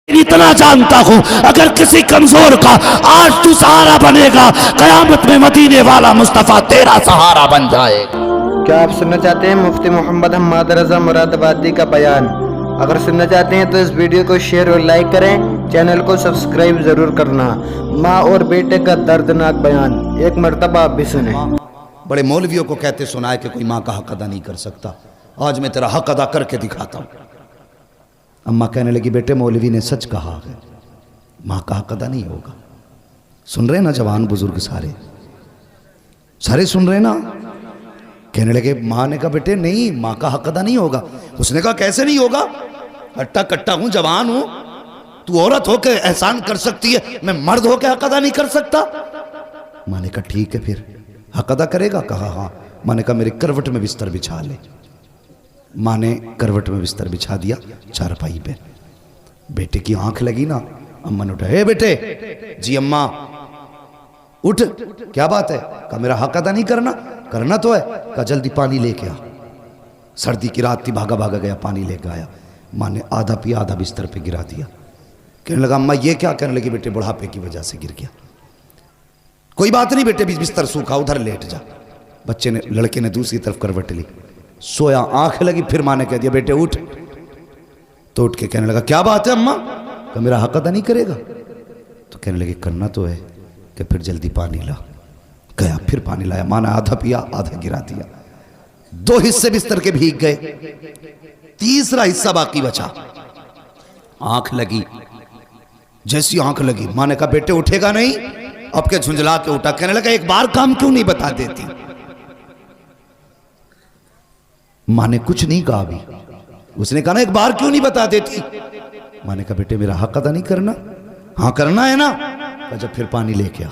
इतना जानता हूं अगर किसी कमजोर का आज तू सहारा बनेगा, कयामत में मदीने वाला मुस्तफा तेरा सहारा बन जाएगा। क्या आप सुनना चाहते हैं मुफ्ती मोहम्मद हम्माद रजा मुरादाबादी का बयान? अगर सुनना चाहते हैं तो इस वीडियो को शेयर और लाइक करें, चैनल को सब्सक्राइब जरूर करना। माँ और बेटे का दर्दनाक बयान एक मर्तबा आप भी सुने। बड़े मौलवियों को कहते सुना है कि कोई माँ का हक अदा नहीं कर सकता, आज मैं तेरा हक अदा करके दिखाता हूँ। अम्मा कहने लगी बेटे मौलवी ने सच कहा है, माँ का हक अदा नहीं होगा। सुन रहे ना जवान बुजुर्ग सारे सुन रहे ना? कहने लगे माँ ने कहा बेटे नहीं, माँ का हक अदा नहीं होगा। उसने कहा कैसे नहीं होगा, हट्टा कट्टा हूं, जवान हूं, तू औरत होके एहसान कर सकती है, मैं मर्द होके हक अदा नहीं कर सकता। माँ ने कहा ठीक है फिर हक अदा करेगा? कहा हाँ। माँ ने कहा मेरे करवट में बिस्तर बिछा ले। माँ ने करवट में बिस्तर बिछा दिया चारपाई पे। बेटे की आंख लगी ना, अम्मा ने उठा, हे बेटे। जी अम्मा। उठ, क्या बात है? कहा मेरा हक अदा नहीं करना? करना तो है। कहा जल्दी पानी लेके आ। सर्दी की रात थी, भागा भागा गया, पानी लेके आया। माँ ने आधा पिया, आधा बिस्तर पे गिरा दिया। कहने लगा अम्मा ये क्या? कहने लगी बेटे बुढ़ापे की वजह से गिर गया। कोई बात नहीं बेटे, बिस्तर सूखा, उधर लेट जा। बच्चे ने, लड़के ने दूसरी तरफ करवट ली, सोया, आंख लगी। फिर माँ ने कह दिया बेटे उठ। तो उठ के कहने लगा क्या बात है अम्मा? कहा मेरा हक अदा नहीं करेगा? तो कहने लगे करना तो है। कि फिर जल्दी पानी ला। गया, फिर पानी लाया। माँ ने आधा पिया, आधा गिरा दिया। 2 हिस्से बिस्तर के भीग गए, तीसरा हिस्सा बाकी बचा। आंख लगी, जैसी आंख लगी माँ ने कहा बेटे उठेगा नहीं? अब के झुंझला के उठा। कहने लगा एक बार काम क्यों नहीं बता देती? माँ ने कुछ नहीं कहा अभी। उसने कहा ना एक बार क्यों नहीं बता देती? माँ ने कहा बेटे मेरा हक अदा नहीं करना? हाँ करना है ना। कहा जब फिर पानी लेके आ।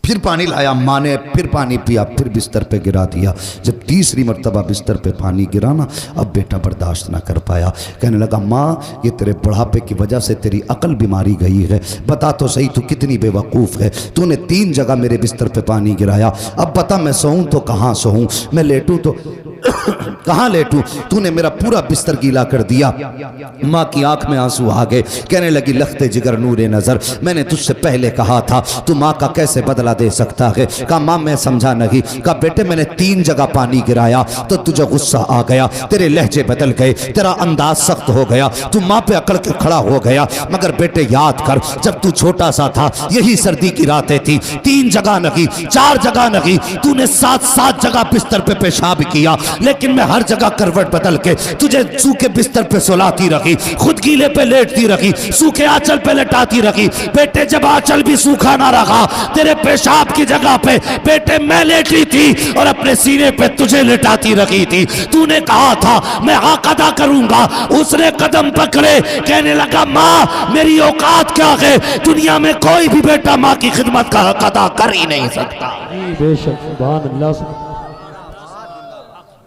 फिर पानी लाया, माँ ने फिर पानी पिया, फिर बिस्तर पे गिरा दिया। जब तीसरी मर्तबा बिस्तर पे पानी गिरा ना, अब बेटा बर्दाश्त ना कर पाया। कहने लगा माँ ये तेरे बुढ़ापे की वजह से तेरी अकल बीमारी गई है, बता तो सही तू कितनी बेवकूफ़ है। तूने 3 जगह मेरे बिस्तर पे पानी गिराया, अब बता मैं सोऊं तो कहाँ सोऊं, मैं लेटूं तो कहाँ लेटूं? तूने मेरा पूरा बिस्तर गीला कर दिया। माँ की आंख में आंसू आ गए। कहने लगी लखते जिगर नूरे नजर, मैंने तुझसे पहले कहा था तू माँ का कैसे बदला दे सकता है? कहा माँ मैं समझा नहीं। कहा बेटे मैंने 3 जगह पानी गिराया तो तुझे गुस्सा आ गया, तेरे लहजे बदल गए, तेरा अंदाज सख्त हो गया, तू माँ पे अकड़ के खड़ा हो गया। मगर बेटे याद कर जब तू छोटा सा था यही सर्दी की रातें थी, 3 जगह नहीं 4 जगह नहीं, तूने 7 जगह बिस्तर पे पेशाब किया, लेकिन मैं हर जगह करवट बदल के तुझे सूखे बिस्तर पे सुलाती रखी, खुद गीले पे लेटती रखी, सूखे आंचल पे लेटाती रखी। बेटे जब आंचल भी सूखा ना रहा, तेरे पेशाब की जगह पे बेटे मैं लेटी थी और अपने सीने पे तुझे लेटाती रखी थी। तूने कहा था मैं हक अदा करूंगा, उसने कदम पकड़े। कहने लगा माँ मेरी औकात क्या है, दुनिया में कोई भी बेटा माँ की खिदमत का हक अदा कर ही नहीं सकता। बेशक सुभान अल्लाह।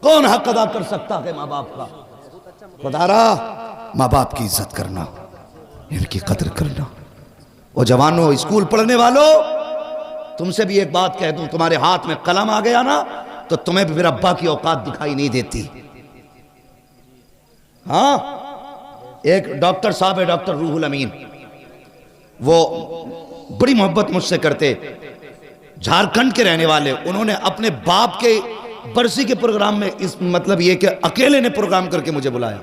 कौन हक अदा कर सकता है माँ बाप का? बता रहा, माँ बाप की इज्जत करना, इनकी कदर करना। और जवानों, स्कूल पढ़ने वालों, तुमसे भी एक बात कह दूं, तुम्हारे हाथ में कलम आ गया ना तो तुम्हें भी फिर अब्बा की औकात दिखाई नहीं देती। हाँ, एक डॉक्टर साहब है, डॉक्टर रूहुल अमीन, वो बड़ी मोहब्बत मुझसे करते, झारखंड के रहने वाले। उन्होंने अपने बाप के बरसी के प्रोग्राम में, इस मतलब ये कि अकेले ने प्रोग्राम करके मुझे बुलाया।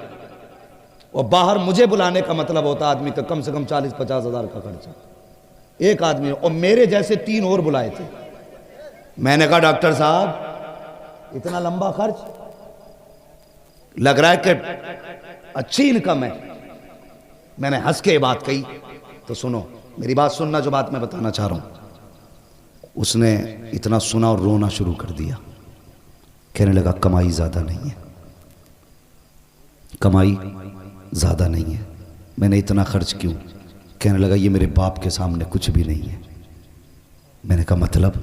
और बाहर मुझे बुलाने का मतलब होता आदमी का कम से कम 40-50 हज़ार का खर्चा, एक आदमी। और मेरे जैसे 3 और बुलाए थे। मैंने कहा डॉक्टर साहब इतना लंबा खर्च, लग रहा है कि अच्छी इनकम है। मैंने हंस के ये बात कही। तो सुनो मेरी बात, सुनना जो बात मैं बताना चाह रहा हूं। उसने इतना सुना और रोना शुरू कर दिया। कहने लगा कमाई ज़्यादा नहीं है, कमाई ज़्यादा नहीं है, मैंने इतना खर्च क्यों? कहने लगा ये मेरे बाप के सामने कुछ भी नहीं है। मैंने कहा मतलब?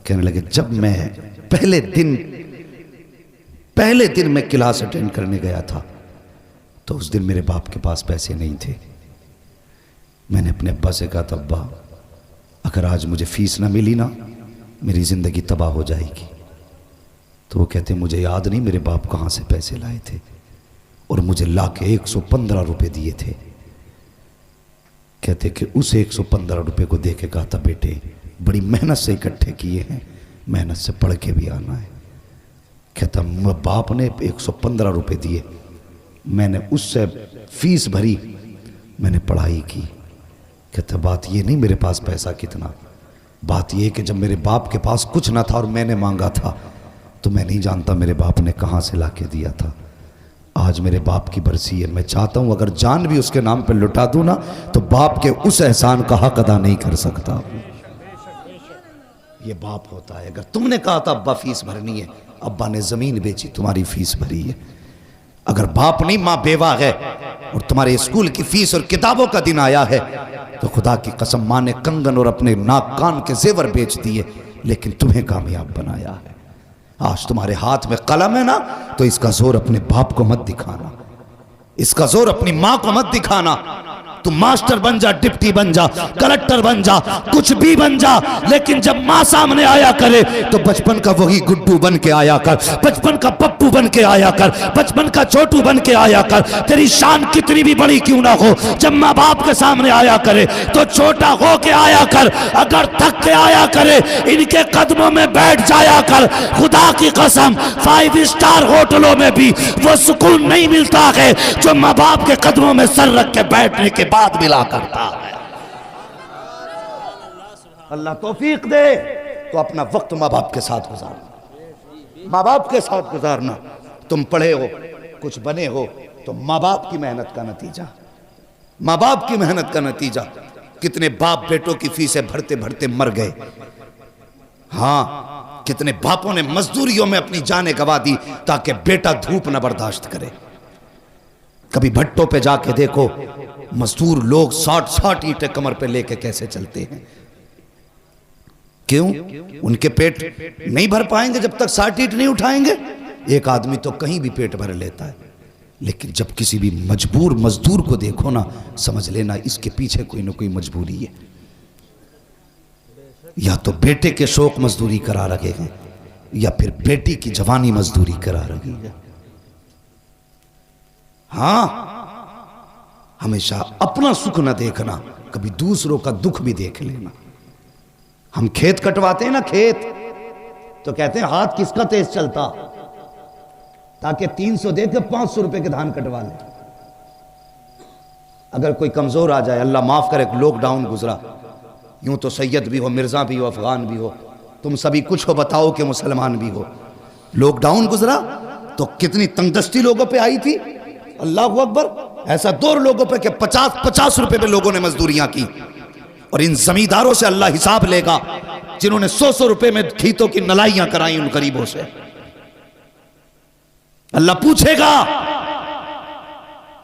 कहने लगे जब मैं पहले दिन मैं क्लास अटेंड करने गया था तो उस दिन मेरे बाप के पास पैसे नहीं थे। मैंने अपने अब्बा से कहा था अब्बा अगर आज मुझे फीस ना मिली ना मेरी ज़िंदगी तबाह हो जाएगी। तो वो कहते मुझे याद नहीं मेरे बाप कहाँ से पैसे लाए थे, और मुझे ला के 115 रुपये दिए थे। कहते कि उस 115 रुपये को दे के कहा था, बेटे बड़ी मेहनत से इकट्ठे किए हैं, मेहनत से पढ़ के भी आना है। कहता बाप ने 115 रुपये दिए, मैंने उससे फीस भरी, मैंने पढ़ाई की। कहता बात ये नहीं मेरे पास पैसा कितना, बात ये कि जब मेरे बाप के पास कुछ ना था और मैंने मांगा था तो मैं नहीं जानता मेरे बाप ने कहाँ से ला के दिया था। आज मेरे बाप की बरसी है, मैं चाहता हूँ अगर जान भी उसके नाम पर लुटा दूँ ना तो बाप के उस एहसान का हक अदा नहीं कर सकता। ये बाप होता है। अगर तुमने कहा था अब्बा फीस भरनी है, अब्बा ने ज़मीन बेची, तुम्हारी फीस भरी है। अगर बाप नहीं माँ बेवा है और तुम्हारे स्कूल की फीस और किताबों का दिन आया है तो खुदा की कसम माँ ने कंगन और अपने नाक कान के जेवर बेच दिए, लेकिन तुम्हें कामयाब बनाया है। आज तुम्हारे हाथ में कलम है ना तो इसका जोर अपने बाप को मत दिखाना, इसका जोर अपनी माँ को मत दिखाना। तुम मास्टर बन जा, डिप्टी बन जा, कलेक्टर बन जा, कुछ भी बन जा, लेकिन जब माँ सामने आया करे तो बचपन का वही गुड्डू बन के आया कर, बचपन का पप्पू बन के आया कर, बचपन का छोटू बन के आया कर। तेरी शान कितनी भी बड़ी क्यों ना हो, जब माँ बाप के सामने आया करे तो छोटा हो के आया कर। अगर थक के आया करे इनके कदमों में बैठ जाया कर। खुदा की कसम 5 स्टार होटलों में भी वो सुकून नहीं मिलता है जो माँ बाप के कदमों में सर रख के बैठने के बाद मिला करता है। अल्लाह तौफीक दे तो अपना वक्त माँ बाप के साथ गुजारना, माँ बाप के साथ गुजारना। तुम पढ़े हो, कुछ बने हो तो माँ बाप की मेहनत का नतीजा, माँ बाप की मेहनत का नतीजा। कितने बाप बेटों की फीसें भरते भरते मर गए। हाँ, कितने बापों ने मजदूरियों में अपनी जानें गवा दी ताकि बेटा धूप न बर्दाश्त करे। कभी भट्टों पे जाके देखो, मजदूर लोग 60-60 ईंटें कमर पे लेके कैसे चलते हैं। क्यों? उनके पेट नहीं भर पाएंगे जब तक 60 ईंट नहीं उठाएंगे। एक आदमी तो कहीं भी पेट भर लेता है, लेकिन जब किसी भी मजबूर मजदूर को देखो ना, समझ लेना इसके पीछे कोई ना कोई मजबूरी है। या तो बेटे के शौक मजदूरी करा रहे हैं या फिर बेटी की जवानी मजदूरी करा रही है। हाँ, हमेशा अपना सुख न देखना, कभी दूसरों का दुख भी देख लेना। हम खेत कटवाते हैं ना, खेत तो कहते हैं हाथ किसका तेज चलता, ताकि 300 दे के 500 रुपए के धान कटवा ले। अगर कोई कमजोर आ जाए, अल्लाह माफ करे, लॉकडाउन गुजरा, यूं तो सैयद भी हो, मिर्जा भी हो, अफगान भी हो, तुम सभी कुछ हो, बताओ कि मुसलमान भी हो। लॉकडाउन गुजरा तो कितनी तंगदस्ती लोगों पे आई थी। अल्लाह अकबर। ऐसा 2 लोगों पे कि 50-50 रुपए पे लोगों ने मजदूरियां की। और इन जमींदारों से अल्लाह हिसाब लेगा जिन्होंने 100-100 रुपए में खेतों की नलाइयां कराई उन गरीबों से। अल्लाह पूछेगा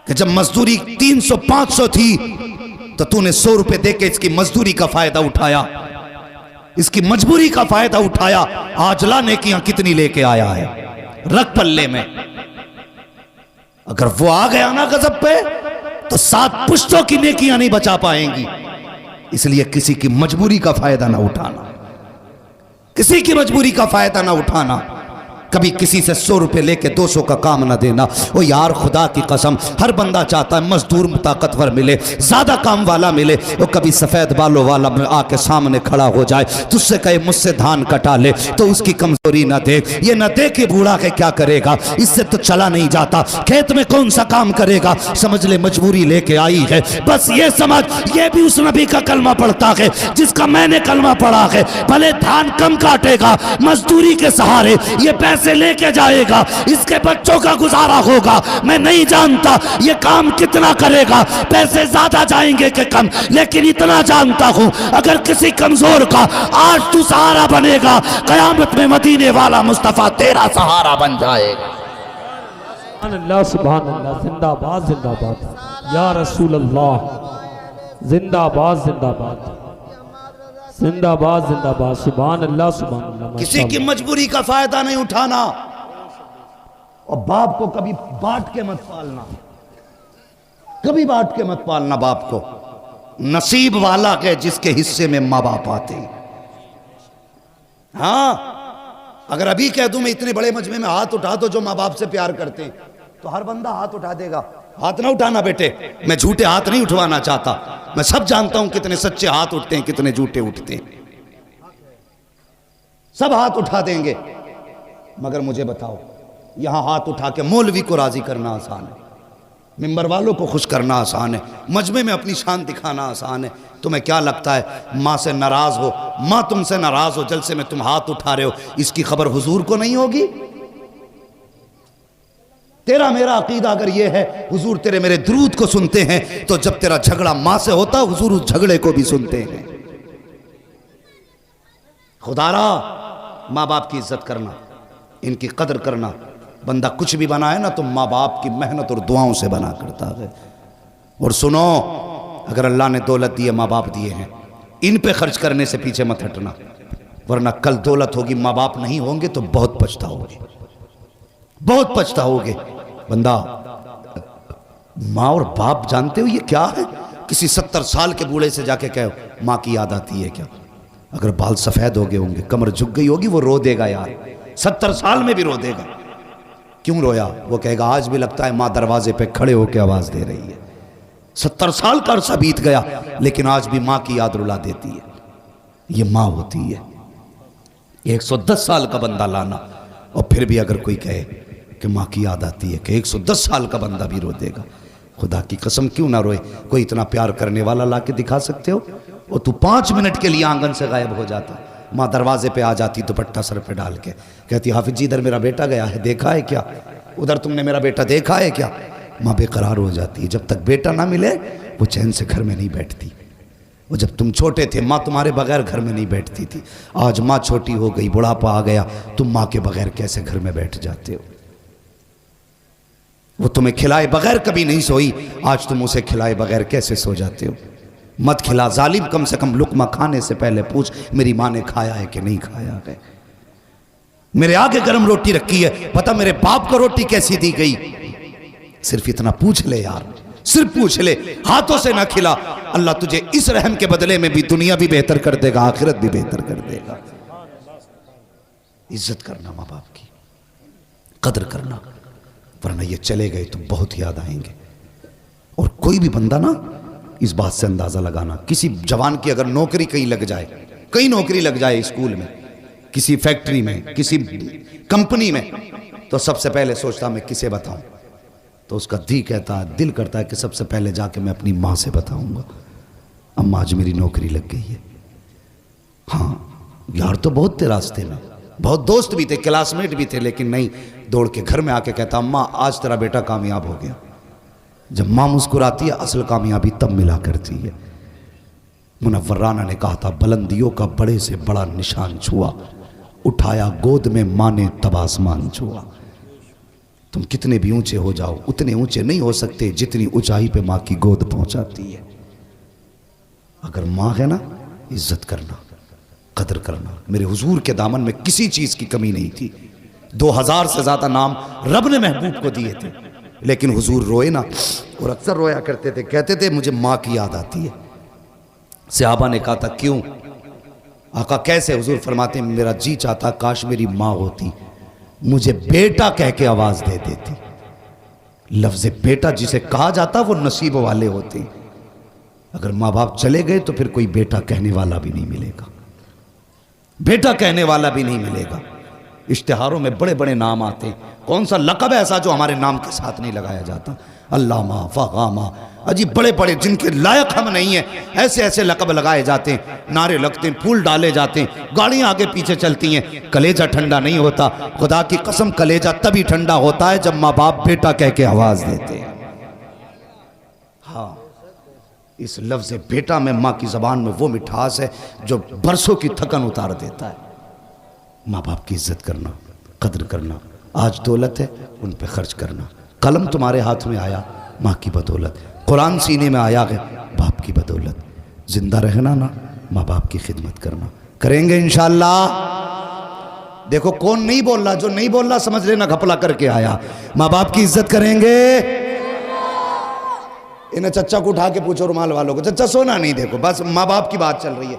कि जब मजदूरी 300-500 थी तो तूने 100 रुपए देके इसकी मजदूरी का फायदा उठाया, इसकी मजबूरी का फायदा उठाया। आज ला नेकियां कितनी लेके आया है, रख पल्ले में। अगर वो आ गया ना गजब पे तो 7 पुश्तों की नेकियां नहीं बचा पाएंगी। इसलिए किसी की मजबूरी का फायदा ना उठाना, किसी की मजबूरी का फायदा ना उठाना। कभी किसी से 100 रुपए लेके 200 का काम ना देना। ओ यार, खुदा की कसम, हर बंदा चाहता है मजदूर ताकतवर मिले, ज्यादा काम वाला मिले। वो कभी सफेद बालों वाला आके सामने खड़ा हो जाए, तुझसे कहे मुझसे धान कटा ले, तो उसकी कमजोरी ना देख। ये ना देख कि बूढ़ा के क्या करेगा, इससे तो चला नहीं जाता, खेत में कौन सा काम करेगा। समझ ले मजबूरी लेके आई है। बस ये समझ, ये भी उस नबी का कलमा पढ़ता है जिसका मैंने कलमा पढ़ा है। भले धान कम काटेगा, मजदूरी के सहारे ये पैसे लेके जाएगा, इसके बच्चों का गुजारा होगा। मैं नहीं जानता ये काम कितना करेगा, पैसे ज्यादा जाएंगे कि कम, लेकिन इतना जानता हूं अगर किसी कमजोर का आज तू सहारा बनेगा, कयामत में मदीने वाला मुस्तफा तेरा सहारा बन जाएगा। अल्लाह सुभान अल्लाह, जिंदाबाद जिंदाबाद या रसूल अल्लाह, जिंदाबाद जिंदाबाद जिंदाबाद जिंदाबाद, सुभान अल्लाह सुभान अल्लाह। किसी की मजबूरी का फायदा नहीं उठाना और बाप को कभी बांट के मत पालना, कभी बांट के मत पालना बाप को। नसीब वाला है जिसके हिस्से में माँ बाप आते हैं। हाँ, अगर अभी कह दूं मैं इतने बड़े मजमे में हाथ उठा दो जो माँ बाप से प्यार करते हैं तो हर बंदा हाथ उठा देगा। हाथ ना उठाना बेटे, मैं झूठे हाथ नहीं उठवाना चाहता। मैं सब जानता हूं कितने सच्चे हाथ उठते हैं, कितने झूठे उठते हैं। सब हाथ उठा देंगे, मगर मुझे बताओ, यहां हाथ उठा के मौलवी को राजी करना आसान है, मिंबर वालों को खुश करना आसान है, मजमे में अपनी शान दिखाना आसान है। तुम्हें क्या लगता है माँ से नाराज हो, माँ तुमसे नाराज हो, जलसे में तुम हाथ उठा रहे हो, इसकी खबर हुजूर को नहीं होगी? तेरा मेरा अकीदा अगर ये है हुजूर तेरे मेरे दुरूद को सुनते हैं, तो जब तेरा झगड़ा माँ से होता हुजूर उस झगड़े को भी सुनते हैं। खुदारा माँ बाप की इज्जत करना, इनकी कदर करना। बंदा कुछ भी बना है ना तो माँ बाप की मेहनत और दुआओं से बना करता है। और सुनो, अगर अल्लाह ने दौलत दी है, माँ बाप दिए हैं, इन पे खर्च करने से पीछे मत हटना, वरना कल दौलत होगी माँ बाप नहीं होंगे तो बहुत पछताओगे, बहुत पछताओगे। बंदा माँ और बाप जानते हो ये क्या है? किसी 70 साल के बूढ़े से जाके कहो माँ की याद आती है क्या? अगर बाल सफेद हो गए होंगे, कमर झुक गई होगी, वो रो देगा यार, 70 साल में भी रो देगा। क्यों रोया? वो कहेगा आज भी लगता है माँ दरवाजे पे खड़े होकर आवाज दे रही है। 70 साल का अरसा बीत गया लेकिन आज भी माँ की याद रुला देती है। ये माँ होती है। 110 साल का बंदा लाना और फिर भी अगर कोई कहे कि माँ की याद आती है, कि 110 साल का बंदा भी रो देगा। खुदा की कसम क्यों ना रोए? कोई इतना प्यार करने वाला ला के दिखा सकते हो? और तू 5 मिनट के लिए आंगन से गायब हो जाता, माँ दरवाजे पे आ जाती दुपट्टा सर पे डाल के, कहती हाफिज जी इधर मेरा बेटा गया है, देखा है क्या? उधर तुमने मेरा बेटा देखा है क्या? माँ बेकरार हो जाती है। जब तक बेटा ना मिले वो चैन से घर में नहीं बैठती। वो जब तुम छोटे थे माँ तुम्हारे बगैर घर में नहीं बैठती थी। आज माँ छोटी हो गई, बुढ़ापा आ गया, तुम माँ के बगैर कैसे घर में बैठ जाते हो? वो तुम्हें खिलाए बगैर कभी नहीं सोई, आज तुम उसे खिलाए बगैर कैसे सो जाते हो? मत खिला जालिम, कम से कम लुकमा खाने से पहले पूछ मेरी माँ ने खाया है कि नहीं खाया है। मेरे आगे गर्म रोटी रखी है, पता मेरे बाप को रोटी कैसी दी गई? सिर्फ इतना पूछ ले यार, सिर्फ पूछ ले। हाथों से ना खिला, अल्लाह तुझे इस रहम के बदले में भी दुनिया भी बेहतर कर देगा, आखिरत भी बेहतर कर देगा। इज्जत करना माँ बाप की, कदर करना, वरना ये चले गए तो बहुत याद आएंगे। और कोई भी बंदा ना इस बात से अंदाजा लगाना, किसी जवान की अगर नौकरी कहीं लग जाए, कहीं नौकरी लग जाए, स्कूल में, किसी फैक्ट्री में, किसी कंपनी में, तो सबसे पहले सोचता मैं किसे बताऊं? तो उसका दिल करता है कि सबसे पहले जाके मैं अपनी माँ से बताऊंगा, अम्मा आज मेरी नौकरी लग गई है। हाँ यार तो बहुत थे रास्ते में, बहुत दोस्त भी थे, क्लासमेट भी थे, लेकिन नहीं, दौड़ के घर में आके कहता अम्मा आज तेरा बेटा कामयाब हो गया। जब माँ मुस्कुराती है असल कामयाबी तब मिला करती है। मुनव्वर राना ने कहा था बुलंदियों का बड़े से बड़ा निशान छुआ, उठाया गोद में माँ ने तब आसमान छुआ। तुम कितने भी ऊंचे हो जाओ उतने ऊंचे नहीं हो सकते जितनी ऊंचाई पे माँ की गोद पहुंचाती है। अगर माँ है ना, इज्जत करना, कदर करना। मेरे हुजूर के दामन में किसी चीज की कमी नहीं थी। 2000 से ज्यादा नाम रब ने महबूब को दिए थे, लेकिन हुजूर रोए ना, और अक्सर रोया करते थे, कहते थे मुझे माँ की याद आती है। सहाबा ने कहा था क्यों? आका कैसे? हुजूर फरमाते मेरा जी चाहता काश मेरी माँ होती, मुझे बेटा कह के आवाज दे देती। लफ्ज बेटा जिसे कहा जाता वो नसीब वाले होते। अगर माँ बाप चले गए तो फिर कोई बेटा कहने वाला भी नहीं मिलेगा, बेटा कहने वाला भी नहीं मिलेगा। इश्तिहारों में बड़े बड़े नाम आते, कौन सा लक़ब ऐसा जो हमारे नाम के साथ नहीं लगाया जाता? अल्लामा, फ़ग़ामा, अजीब बड़े बड़े जिनके लायक हम नहीं हैं, ऐसे ऐसे लक़ब लगाए जाते हैं, नारे लगते हैं, फूल डाले जाते हैं, गाड़ियाँ आगे पीछे चलती हैं। कलेजा ठंडा नहीं होता। खुदा की कसम कलेजा तभी ठंडा होता है जब माँ बाप बेटा कह के आवाज़ देते हैं। हाँ, इस लफ्ज़ बेटा में माँ की ज़बान में वो मिठास है जो बरसों की थकन उतार देता है। माँ बाप की इज्जत करना, कदर करना। आज दौलत है उन पे खर्च करना। कलम तुम्हारे हाथ में आया माँ की बदौलत, कुरान सीने में आया है बाप की बदौलत। जिंदा रहना ना, माँ बाप की खिदमत करना। करेंगे इंशाअल्लाह। देखो कौन नहीं बोल रहा, जो नहीं बोल रहा समझ लेना घपला करके आया। माँ बाप की इज्जत करेंगे। इन्हें चच्चा को उठा के पूछो रुमाल वालों को, चच्चा सोना नहीं, देखो बस माँ बाप की बात चल रही है।